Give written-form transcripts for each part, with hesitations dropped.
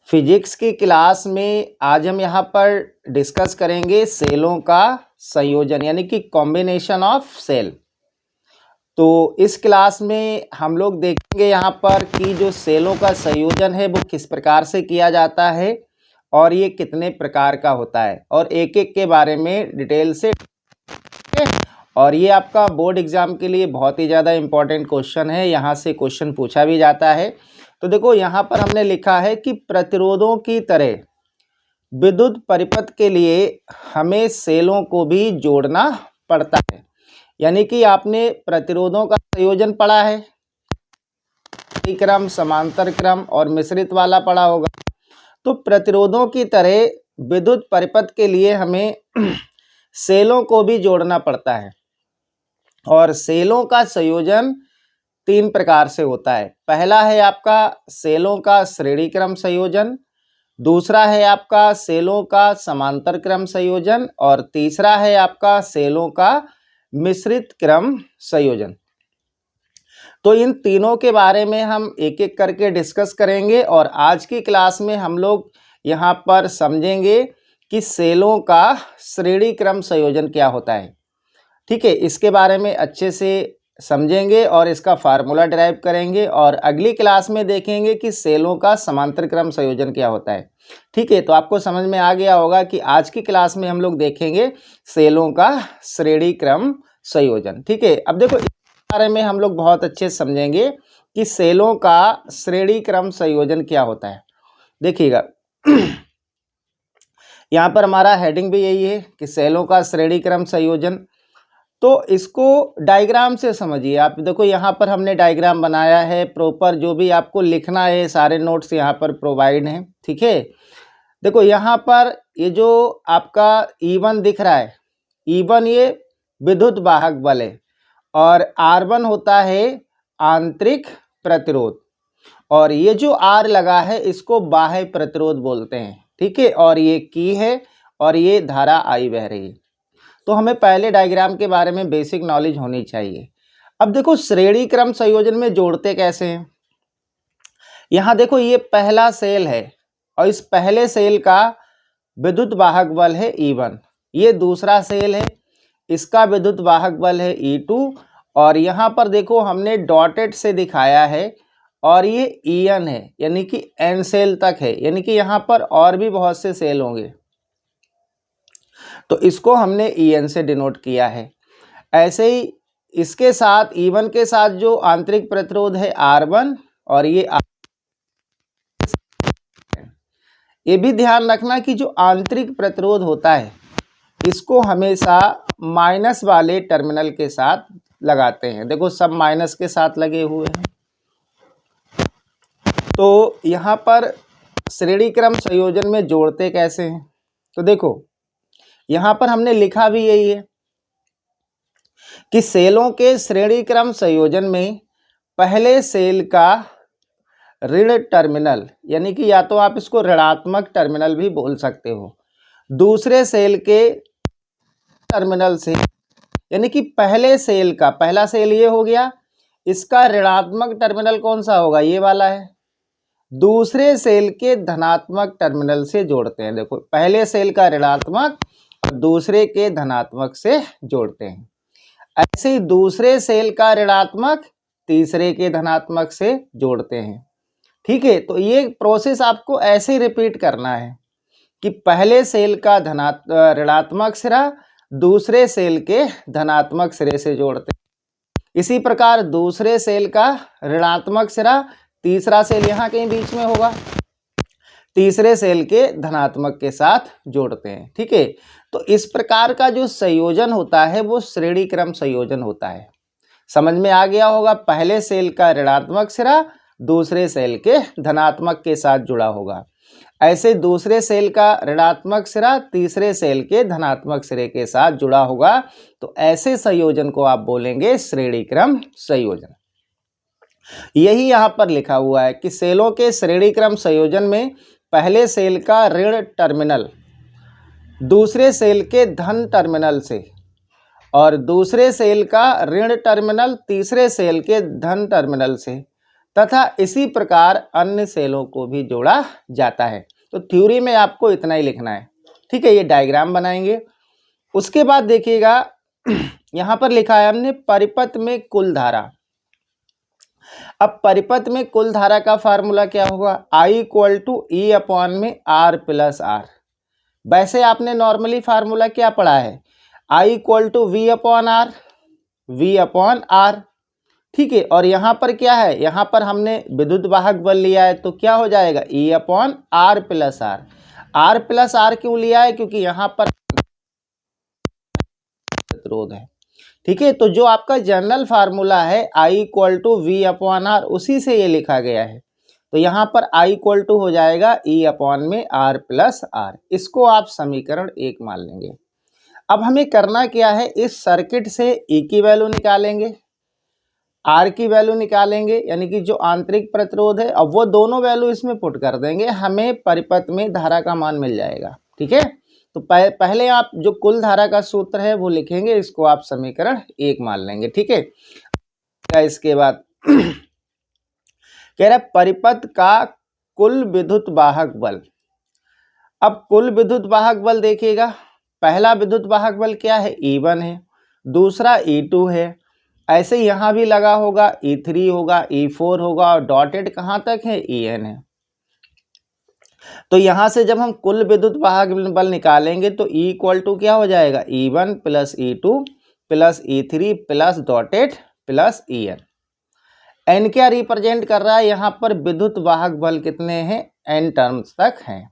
Physics की class में आज हम यहाँ पर डिस्कस करेंगे सेलों का संयोजन यानी कि कॉम्बिनेशन ऑफ सेल। तो इस क्लास में हम लोग देखेंगे यहाँ पर कि जो सेलों का संयोजन है वो किस प्रकार से किया जाता है और ये कितने प्रकार का होता है और एक एक के बारे में डिटेल से। और ये आपका बोर्ड एग्जाम के लिए बहुत ही ज़्यादा इम्पोर्टेंट क्वेश्चन है, यहाँ से क्वेश्चन पूछा भी जाता है। तो देखो यहाँ पर हमने लिखा है कि प्रतिरोधों की तरह विद्युत परिपथ के लिए हमें सेलों को भी जोड़ना पड़ता है। यानी कि आपने प्रतिरोधों का संयोजन पढ़ा है, क्रम, समांतर क्रम और मिश्रित वाला पढ़ा होगा। तो प्रतिरोधों की तरह विद्युत परिपथ के लिए हमें सेलों को भी जोड़ना पड़ता है और सेलों का संयोजन तीन प्रकार से होता है। पहला है आपका सेलों का श्रेणी क्रम संयोजन, दूसरा है आपका सेलों का समांतर क्रम संयोजन और तीसरा है आपका सेलों का मिश्रित क्रम संयोजन। तो इन तीनों के बारे में हम एक एक करके डिस्कस करेंगे और आज की क्लास में हम लोग यहाँ पर समझेंगे कि सेलों का श्रेणी क्रम संयोजन क्या होता है। ठीक है, इसके बारे में अच्छे से समझेंगे और इसका फार्मूला डिराइव करेंगे और अगली क्लास में देखेंगे कि सेलों का समांतर क्रम संयोजन क्या होता है। ठीक है, तो आपको समझ में आ गया होगा कि आज की क्लास में हम लोग देखेंगे सेलों का श्रेणी क्रम संयोजन। ठीक है, अब देखो इस बारे में हम लोग बहुत अच्छे से समझेंगे कि सेलों का श्रेणी क्रम संयोजन क्या होता है। देखिएगा यहाँ पर हमारा हेडिंग भी यही है कि सेलों का श्रेणी क्रम संयोजन। तो इसको डायग्राम से समझिए आप। देखो यहाँ पर हमने डायग्राम बनाया है प्रॉपर, जो भी आपको लिखना है सारे नोट्स यहाँ पर प्रोवाइड हैं। ठीक है, देखो यहाँ पर ये जो आपका E1 दिख रहा है, E1 ये विद्युत वाहक बल है और R1 होता है आंतरिक प्रतिरोध और ये जो R लगा है इसको बाह्य प्रतिरोध बोलते हैं। ठीक है, और ये की है और ये धारा I बह रही है। तो हमें पहले डायग्राम के बारे में बेसिक नॉलेज होनी चाहिए। अब देखो श्रेणी क्रम संयोजन में जोड़ते कैसे हैं। यहाँ देखो ये पहला सेल है और इस पहले सेल का विद्युत वाहक बल है E1, ये दूसरा सेल है, इसका विद्युत वाहक बल है E2 और यहाँ पर देखो हमने डॉटेड से दिखाया है और ये En है यानी कि N सेल तक है, यानी कि यहाँ पर और भी बहुत से सेल होंगे तो इसको हमने En से डिनोट किया है। ऐसे ही इसके साथ E1 के साथ जो आंतरिक प्रतिरोध है R1 और ये भी ध्यान रखना कि जो आंतरिक प्रतिरोध होता है इसको हमेशा माइनस वाले टर्मिनल के साथ लगाते हैं। देखो सब माइनस के साथ लगे हुए हैं। तो यहाँ पर श्रेणी क्रम संयोजन में जोड़ते कैसे हैं, तो देखो यहाँ पर हमने लिखा भी यही है कि सेलों के श्रेणी क्रम संयोजन में पहले सेल का ऋण टर्मिनल, यानी कि या तो आप इसको ऋणात्मक टर्मिनल भी बोल सकते हो, दूसरे सेल के टर्मिनल से, यानी कि पहले सेल का, पहला सेल ये हो गया, इसका ऋणात्मक टर्मिनल कौन सा होगा, ये वाला है, दूसरे सेल के धनात्मक टर्मिनल से जोड़ते हैं। देखो पहले सेल का ऋणात्मक और दूसरे के धनात्मक से जोड़ते हैं। ऐसे ही दूसरे सेल का ऋणात्मक तीसरे के धनात्मक से जोड़ते हैं। ठीक है, तो ये प्रोसेस आपको ऐसे ही रिपीट करना है कि पहले सेल का ऋणात्मक सिरा दूसरे सेल के धनात्मक सिरे से जोड़ते हैं। इसी प्रकार दूसरे सेल का ऋणात्मक सिरा तीसरा सेल यहाँ कहीं बीच में होगा, तीसरे सेल के धनात्मक के साथ जोड़ते हैं। ठीक है, तो इस प्रकार का जो संयोजन होता है वो श्रेणी क्रम संयोजन होता है। समझ में आ गया होगा, पहले सेल का ऋणात्मक सिरा दूसरे सेल के धनात्मक के साथ जुड़ा होगा, ऐसे दूसरे सेल का ऋणात्मक सिरा तीसरे सेल के धनात्मक सिरे के साथ जुड़ा होगा। तो ऐसे संयोजन को आप बोलेंगे श्रेणी क्रम संयोजन। यही यहाँ पर लिखा हुआ है कि सेलों के श्रेणी क्रम संयोजन में पहले सेल का ऋण टर्मिनल दूसरे सेल के धन टर्मिनल से और दूसरे सेल का ऋण टर्मिनल तीसरे सेल के धन टर्मिनल से तथा इसी प्रकार अन्य सेलों को भी जोड़ा जाता है। तो थ्योरी में आपको इतना ही लिखना है, ठीक है। ये डायग्राम बनाएंगे। उसके बाद देखिएगा यहाँ पर लिखा है हमने परिपथ में कुल धारा। अब परिपथ में कुल धारा का फार्मूला क्या होगा, I equal to E upon में R प्लस R। वैसे आपने नॉर्मली फार्मूला क्या पढ़ा है, I equal to V upon R, V upon R, ठीक है। और यहाँ पर क्या है, यहाँ पर हमने विद्युत वाहक बल लिया है तो क्या हो जाएगा E upon R plus R। R plus R क्यों लिया है, क्योंकि यहाँ पर प्रतिरोध है, ठीक है। तो जो आपका जनरल फार्मूला है I equal to V upon R, उसी से ये लिखा गया है। तो यहाँ पर I इक्वल टू हो जाएगा E अपॉन में R प्लस R। इसको आप समीकरण 1 मान लेंगे। अब हमें करना क्या है, इस सर्किट से E की वैल्यू निकालेंगे, R की वैल्यू निकालेंगे, यानी कि जो आंतरिक प्रतिरोध है, अब वो दोनों वैल्यू इसमें पुट कर देंगे, हमें परिपथ में धारा का मान मिल जाएगा, ठीक है। तो पहले आप जो कुल धारा का सूत्र है वो लिखेंगे, इसको आप समीकरण 1 मान लेंगे, ठीक है। इसके बाद कह रहा है परिपथ का कुल विद्युत वाहक बल। अब कुल विद्युत वाहक बल देखिएगा, पहला विद्युत वाहक बल क्या है, E1 है, दूसरा E2 है, ऐसे यहाँ भी लगा होगा E3 होगा, E4 होगा, और डॉटेड कहाँ तक है, En है। तो यहाँ से जब हम कुल विद्युत वाहक बल निकालेंगे तो E इक्वल टू क्या हो जाएगा, E1 plus E2 plus E3 plus dotted plus En। N क्या रिप्रेजेंट कर रहा है, यहाँ पर विद्युत वाहक बल कितने हैं, N टर्म्स तक हैं।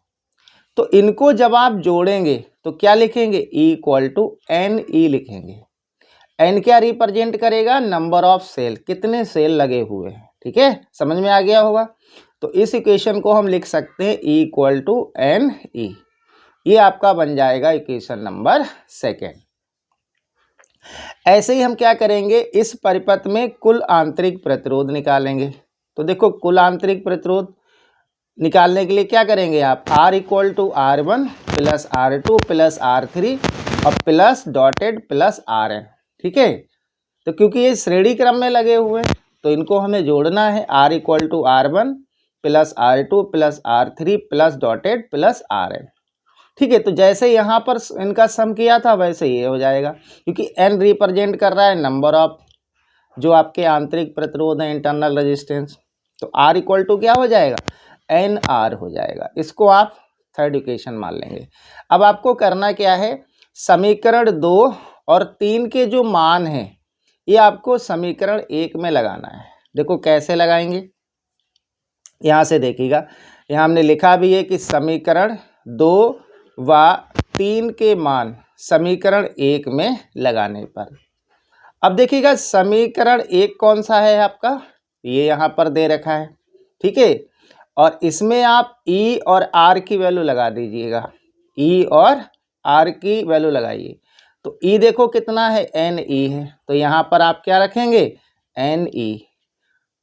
तो इनको जब आप जोड़ेंगे तो क्या लिखेंगे, E इक्वल टू NE लिखेंगे। N क्या रिप्रेजेंट करेगा, नंबर ऑफ सेल, कितने सेल लगे हुए हैं, ठीक है, समझ में आ गया होगा। तो इस इक्वेशन को हम लिख सकते हैं E इक्वल टू NE। ये आपका बन जाएगा इक्वेशन नंबर 2। ऐसे ही हम क्या करेंगे, इस परिपथ में कुल आंतरिक प्रतिरोध निकालेंगे। तो देखो कुल आंतरिक प्रतिरोध निकालने के लिए क्या करेंगे आप, R equal to R1 plus R2 plus R3 और प्लस डॉटेड प्लस RN, ठीक है। तो क्योंकि ये श्रेणी क्रम में लगे हुए हैं तो इनको हमें जोड़ना है, R equal to R1 plus R2 plus R3 plus dotted plus RN, ठीक है। तो जैसे यहाँ पर इनका सम किया था वैसे ये हो जाएगा, क्योंकि N रिप्रेजेंट कर रहा है नंबर ऑफ जो आपके आंतरिक प्रतिरोध है, इंटरनल रेजिस्टेंस। तो R इक्वल टू क्या हो जाएगा, NR हो जाएगा। इसको आप थर्ड इक्वेशन मान लेंगे। अब आपको करना क्या है, समीकरण 2 और 3 के जो मान हैं ये आपको समीकरण 1 में लगाना है। देखो कैसे लगाएंगे, यहाँ से देखिएगा, यहाँ हमने लिखा भी है कि समीकरण 2 व 3 के मान समीकरण 1 में लगाने पर। अब देखिएगा समीकरण 1 कौन सा है आपका, ये यहाँ पर दे रखा है, ठीक है। और इसमें आप E और R की वैल्यू लगा दीजिएगा, E और R की वैल्यू लगाइए। तो E देखो कितना है, NE है, तो यहाँ पर आप क्या रखेंगे, NE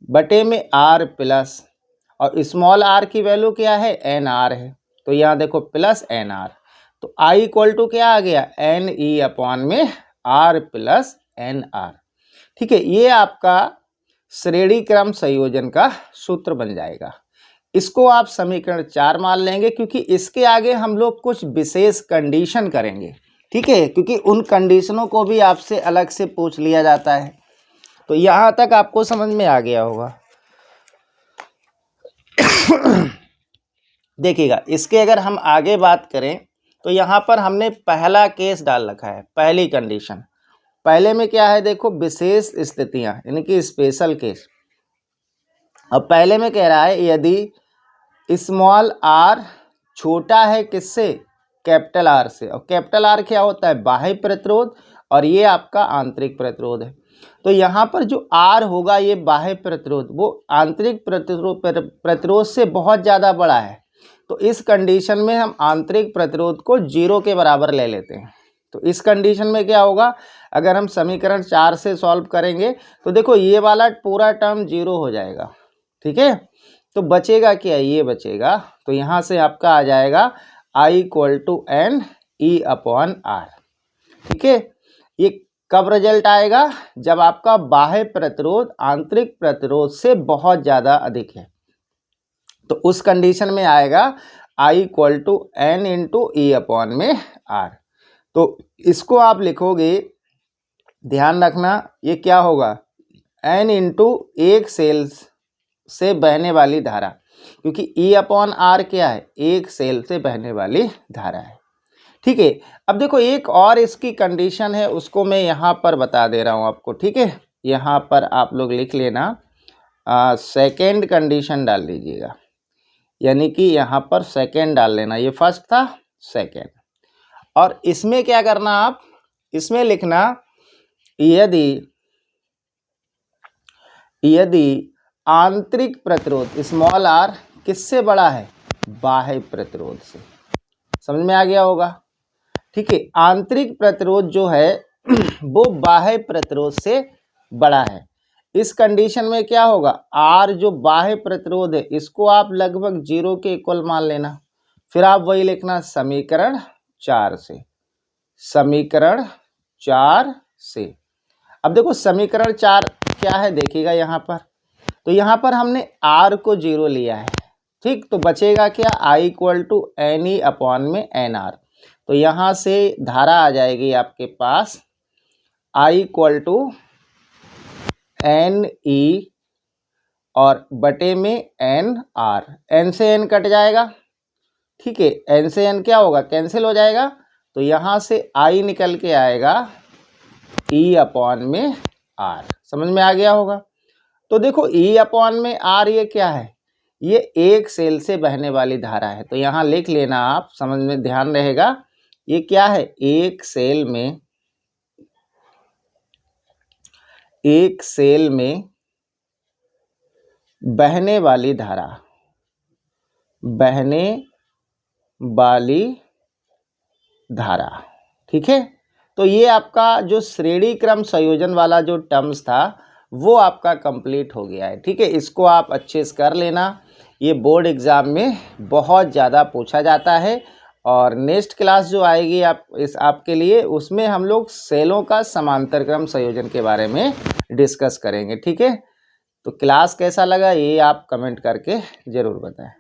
बटे में R प्लस, और स्मॉल r की वैल्यू क्या है, NR है, तो यहाँ देखो प्लस NR। तो I इक्वल टू क्या आ गया, NE अपॉन में R प्लस NR, ठीक है। ये आपका श्रेणी क्रम संयोजन का सूत्र बन जाएगा। इसको आप समीकरण 4 मान लेंगे, क्योंकि इसके आगे हम लोग कुछ विशेष कंडीशन करेंगे, ठीक है, क्योंकि उन कंडीशनों को भी आपसे अलग से पूछ लिया जाता है। तो यहाँ तक आपको समझ में आ गया होगा। देखिएगा इसके अगर हम आगे बात करें तो यहाँ पर हमने पहला केस डाल रखा है, पहली कंडीशन। पहले में क्या है, देखो विशेष स्थितियाँ, यानी कि स्पेशल केस। अब पहले में कह रहा है यदि स्मॉल r छोटा है किससे, कैपिटल R से, और कैपिटल R क्या होता है, बाह्य प्रतिरोध, और ये आपका आंतरिक प्रतिरोध है। तो यहाँ पर जो R होगा ये बाह्य प्रतिरोध, वो आंतरिक प्रतिरोध से बहुत ज़्यादा बड़ा है। तो इस कंडीशन में हम आंतरिक प्रतिरोध को 0 के बराबर ले लेते हैं। तो इस कंडीशन में क्या होगा, अगर हम समीकरण 4 से सॉल्व करेंगे तो देखो ये वाला पूरा टर्म 0 हो जाएगा, ठीक है। तो बचेगा क्या, ये बचेगा। तो यहाँ से आपका आ जाएगा I equal to NE upon R, ठीक है। ये कब रिजल्ट आएगा? जब आपका बाह्य प्रतिरोध आंतरिक प्रतिरोध से बहुत ज़्यादा अधिक है, तो उस कंडीशन में आएगा I equal to N into E upon में R। तो इसको आप लिखोगे, ध्यान रखना ये क्या होगा, N इंटू एक सेल से बहने वाली धारा, क्योंकि E अपॉन R क्या है, एक सेल से बहने वाली धारा है। ठीक है, अब देखो एक और इसकी कंडीशन है, उसको मैं यहाँ पर बता दे रहा हूँ आपको। ठीक है, यहाँ पर आप लोग लिख लेना, सेकेंड कंडीशन डाल लीजिएगा, यानी कि यहाँ पर सेकेंड डाल लेना, ये फर्स्ट था सेकेंड। और इसमें क्या करना, आप इसमें लिखना यदि आंतरिक प्रतिरोध स्मॉल r किससे बड़ा है, बाह्य प्रतिरोध से। समझ में आ गया होगा? ठीक है, आंतरिक प्रतिरोध जो है वो बाह्य प्रतिरोध से बड़ा है। इस कंडीशन में क्या होगा, R जो बाह्य प्रतिरोध है इसको आप लगभग 0 के इक्वल मान लेना, फिर आप वही लिखना समीकरण 4 से, समीकरण 4 से। अब देखो समीकरण 4 क्या है, देखिएगा यहाँ पर, तो यहाँ पर हमने R को 0 लिया है। ठीक, तो बचेगा क्या, I equal to N E upon में एन आर। तो यहाँ से धारा आ जाएगी आपके पास I equal to N E और बटे में एन आर, एन से एन कट जाएगा। ठीक है, एन से एन क्या होगा, कैंसिल हो जाएगा, तो यहाँ से I निकल के आएगा E अपॉन में आर। समझ में आ गया होगा? तो देखो E अपॉन में आर ये क्या है, ये एक सेल से बहने वाली धारा है, तो यहाँ लिख लेना आप, समझ में ध्यान रहेगा, ये क्या है, एक सेल में बहने वाली धारा, बहने वाली धारा। ठीक है, तो ये आपका जो श्रेणी क्रम संयोजन वाला जो टर्म्स था वो आपका कंप्लीट हो गया है। ठीक है, इसको आप अच्छे से कर लेना, ये बोर्ड एग्ज़ाम में बहुत ज़्यादा पूछा जाता है। और नेक्स्ट क्लास जो आएगी आपके लिए, उसमें हम लोग सेलों का समांतर क्रम संयोजन के बारे में डिस्कस करेंगे। ठीक है, तो क्लास कैसा लगा ये आप कमेंट करके ज़रूर बताएं।